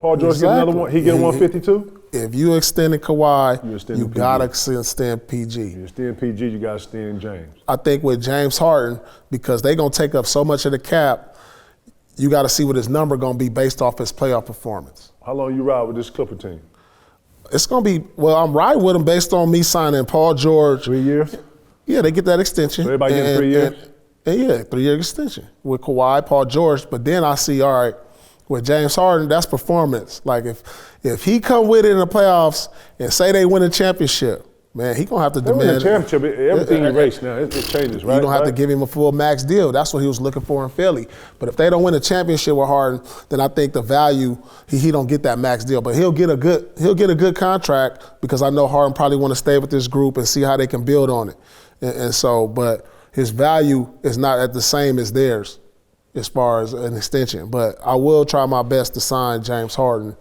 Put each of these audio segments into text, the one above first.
Paul George get another one. He get 152. If you extended Kawhi, you PG. gotta extend PG. You extend PG, you gotta extend James. I think with James Harden, because they're gonna take up so much of the cap, you got to see what his number gonna be based off his playoff performance. How long you ride with this Clipper team? It's gonna be, well, I'm riding with him based on me signing Paul George. 3 years? Yeah, they get that extension. So everybody getting 3 years? And 3-year extension with Kawhi, Paul George. But then I see, all right, with James Harden, that's performance. Like if he come with it in the playoffs and say they win a championship, man, he gonna have to demand. Win a championship, everything erased now. It changes, right? You're gonna have to give him a full max deal. That's what he was looking for in Philly. But if they don't win a championship with Harden, then I think the value he don't get that max deal. But he'll get a good contract because I know Harden probably want to stay with this group and see how they can build on it. And so, but his value is not at the same as theirs as far as an extension. But I will try my best to sign James Harden,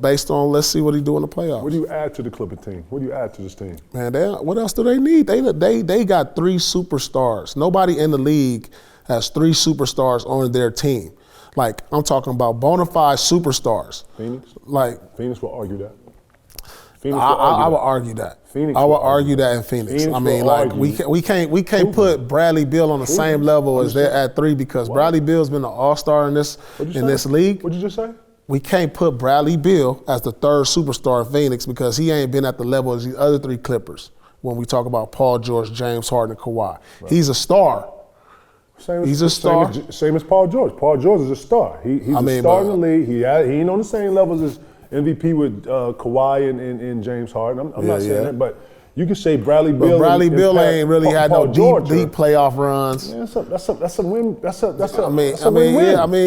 based on let's see what he do in the playoffs. What do you add to the Clipper team? What do you add to this team? Man, what else do they need? They got 3 superstars. Nobody in the league has 3 superstars on their team. Like, I'm talking about bona fide superstars. Phoenix? Phoenix will argue that. I would argue that. I would argue that in Phoenix. I mean, like we can't put Bradley Beal on the same level as they're at 3 because Bradley Beal's been an all-star in this league. What'd you just say? We can't put Bradley Beal as the 3rd superstar in Phoenix because he ain't been at the level as the other 3 Clippers when we talk about Paul George, James Harden, and Kawhi. Right. He's a star. He's a star. Same as Paul George. Paul George is a star. He's a star in the league. He ain't on the same levels as MVP with Kawhi and James Harden. I'm not saying that, but you can say Bradley Beal. But Bradley Beal ain't really had no deep playoff runs. Yeah, that's a win. That's a win. Bradley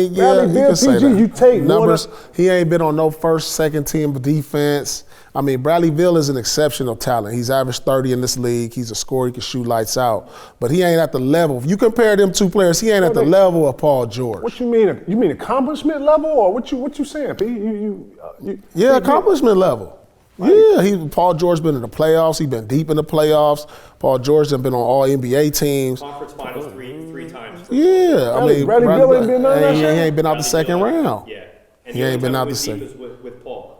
Beal, PG, you take numbers. He ain't been on no first, second team defense. I mean, Bradley Beal is an exceptional talent. He's averaged 30 in this league. He's a scorer. He can shoot lights out. But he ain't at the level. If you compare them 2 players, he ain't at the level of Paul George. What you mean? You mean accomplishment level, or what you saying, P? Accomplishment level. Yeah, Paul George been in the playoffs. He been deep in the playoffs. Paul George has been on all NBA teams. Conference finals three times. Yeah, I mean, Bradley Beal ain't been on that He shit? ain't been out the second round. Yeah, and he ain't been out the second. With Paul.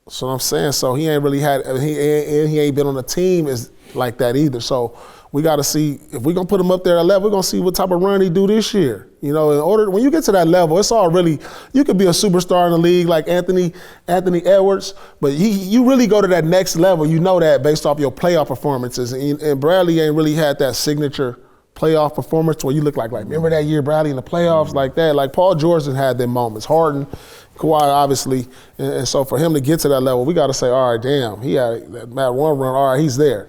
So I'm saying, so he ain't really had, he ain't been on a team like that either. So we got to see, if we're going to put him up there at a level, we're going to see what type of run he do this year. When you get to that level, it's all really, you could be a superstar in the league like Anthony Edwards, but you really go to that next level, you know that based off your playoff performances. And Bradley ain't really had that signature playoff performance where you look like remember that year Bradley in the playoffs like that? Like Paul George has had them moments. Harden, Kawhi, obviously, and so for him to get to that level, we got to say, all right, damn, he had that one run, all right, he's there.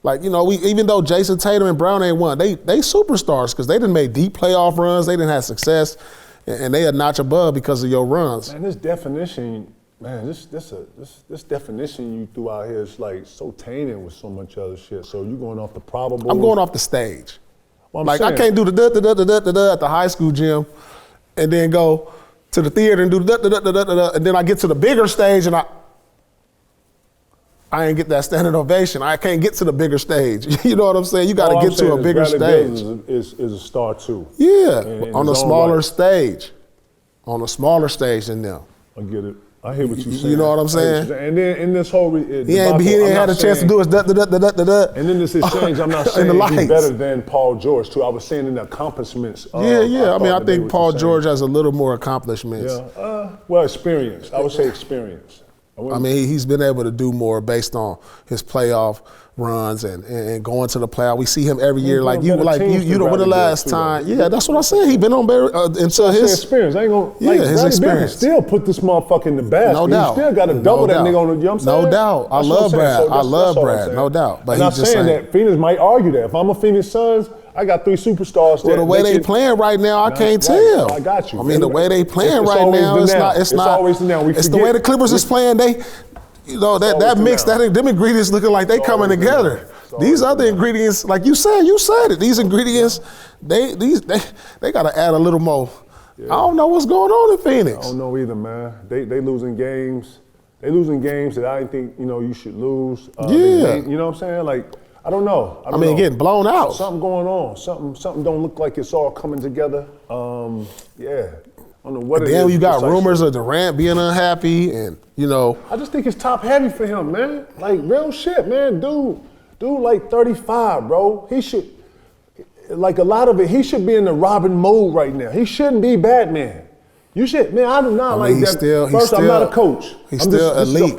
Like, even though Jason Tatum and Brown ain't won, they superstars because they didn't make deep playoff runs, they didn't have success, and they a notch above because of your runs. Man, this definition you threw out here is like so tainted with so much other shit. So you going off the probables? I'm going off the stage. Well, I can't do the da-da-da-da-da-da at the high school gym and then go to the theater and do the da-da-da-da-da-da, and then I get to the bigger stage and I ain't get that standing ovation. I can't get to the bigger stage. You know what I'm saying? You got to get to a bigger stage. Is a star too. Yeah, on a smaller stage. On a smaller stage than them. I get it. I hear what you're saying. You know what I'm saying? And then in this whole he ain't had a chance to do his da-da-da-da-da-da. And then this exchange, I'm not saying he's better than Paul George too. I was saying in the accomplishments. I think Paul George has a little more accomplishments. Yeah. Well, experience. I would say experience. I mean, he's been able to do more based on his playoff runs and going to the playoff. We see him every year. When the last time? Yeah, that's what I said. He been on until his experience. I ain't gonna his experience. Still put this motherfucker in the basket. No doubt. He still got to double that nigga on the. You know what I'm saying? No doubt. I love Brad. I love Brad. No doubt. But I'm not saying that Phoenix might argue that. If I'm a Phoenix Suns, I got 3 superstars. Well, the way they playing right now, I can't tell. I got you. I mean, the way they playing right now, it's not. It's always the now. It's the way the Clippers is playing. That mix, them ingredients looking like they coming together. These other ingredients, like you said it. These ingredients, they got to add a little more. Yeah. I don't know what's going on in Phoenix. I don't know either, man. They losing games. They losing games that I didn't think you should lose. You know what I'm saying? Like, I don't know. I mean, getting blown out. Something going on. Something don't look like it's all coming together. I don't know what And it is. then you got precisely. rumors of Durant being unhappy, and I just think it's top heavy for him, man. Like real shit, man. Dude, like 35, bro. He should, like a lot of it, he should be in the Robin mode right now. He shouldn't be Batman. You should, man. I do not like that. First, I'm not a coach. He's still elite.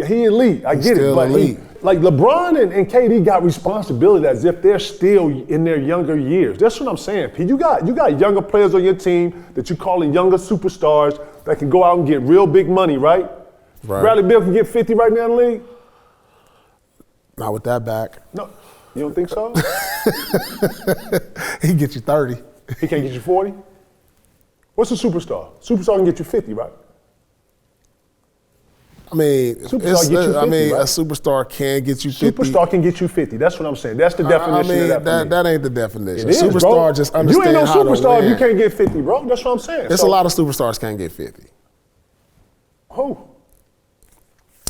He elite. I get it, but elite. Like LeBron and KD got responsibility as if they're still in their younger years. That's what I'm saying, Pete. You got younger players on your team that you calling younger superstars that can go out and get real big money, right? Bradley Beal can get 50 right now in the league. Not with that back. No, you don't think so? He can get you 30. He can't get you 40? What's a superstar? Superstar can get you 50, right? I mean, Superstar get you 50, right? A superstar can get you 50. Superstar can get you 50. That's what I'm saying. That's the definition of that. That ain't the definition. It is, superstar bro. just understands You ain't no how to superstar if win. you can't get 50, bro. That's what I'm saying. There's a lot of superstars can't get 50. Who?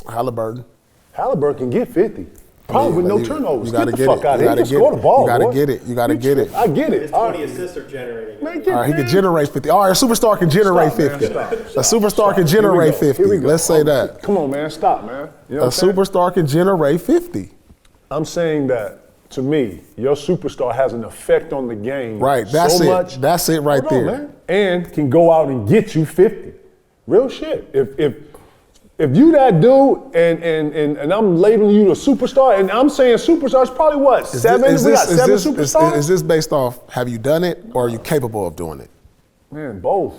Halliburton. Halliburton can get 50. Probably with no turnovers. You gotta get the fuck out of here. He can score the ball, You gotta boy. get it. You gotta get it. I get it. His 20 assists are generating. Man, All right, he can generate 50. All right, a superstar can generate 50. A superstar can generate 50. Let's say that. Come on, man. Stop, man. You know A what I'm saying? superstar can generate 50. I'm saying that, to me, your superstar has an effect on the game. Right, that's so it. much. That's it right Hold on, there. man. And can go out and get you 50. Real shit. If you that dude and I'm labeling you a superstar, and I'm saying superstars, probably what, seven? We got seven superstars? Is this based off, have you done it or are you capable of doing it? Man, both.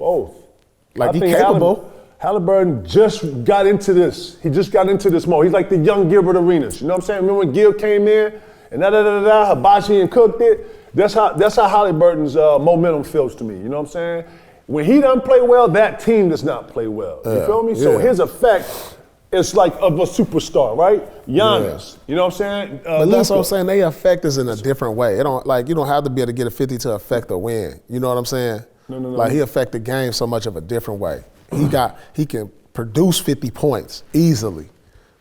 Like, I he think capable. Halliburton just got into this. He just got into this mode. He's like the young Gilbert Arenas. You know what I'm saying? Remember when Gil came in and Hibachi and cooked it? That's how Halliburton's momentum feels to me. You know what I'm saying? When he doesn't play well, that team does not play well. You feel me? So his effect is like of a superstar, right? Giannis. You know what I'm saying? But that's what I'm saying. They affect us in a different way. It don't you don't have to be able to get a 50 to affect a win. You know what I'm saying? No. Like, he affect the game so much of a different way. He can produce 50 points easily.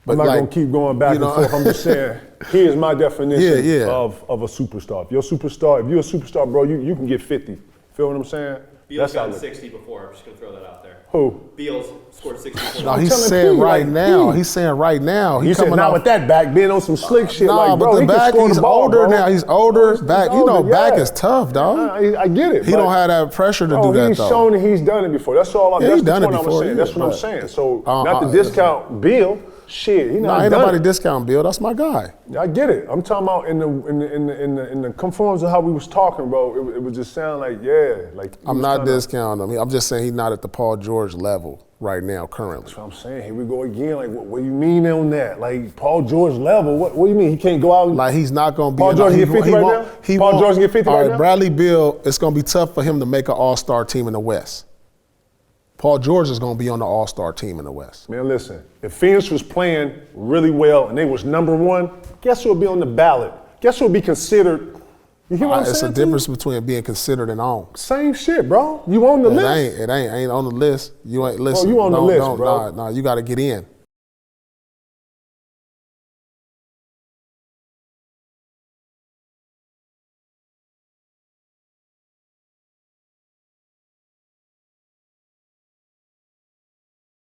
But I'm not gonna keep going back and forth. I'm just saying, here's my definition of a superstar. If you're a superstar, bro, you can get 50. Feel what I'm saying? Beal's gotten 60 before. I'm just going to throw that out there. Who? Beal's scored 60 points. No, he's saying right now. He's saying right now. He said not with that back, being on some slick shit. No, like, bro, but the back, he's older now. He's older. Back, back is tough, dog. I get it. He don't have that pressure to do that, he's though. shown that he's done it before. That's all. Yeah, That's he's the done it point I was before, saying. yeah, That's what I'm but- saying. So not to discount Beal. Shit, he not Ain't done nobody it. discount Bill. That's my guy. I get it. I'm talking about in the conformance of how we was talking, bro. It was just sound like I'm not discounting him. I'm just saying he's not at the Paul George level right now, currently. That's what I'm saying. Here we go again. Like, what do you mean on that? Like, Paul George level? What do you mean? He can't go out and... Like, he's not going to be... Paul George get 50 right now? Paul George get 50 right now? Bradley Beal, it's going to be tough for him to make an all-star team in the West. Paul George is going to be on the all-star team in the West. Man, listen. If Phoenix was playing really well and they was #1, guess who would be on the ballot? Guess who would be considered... You hear what I'm saying? It's a difference between being considered and on. Same shit, bro. You on the list. It ain't on the list. You ain't listen. You on the list, bro. No, you got to get in.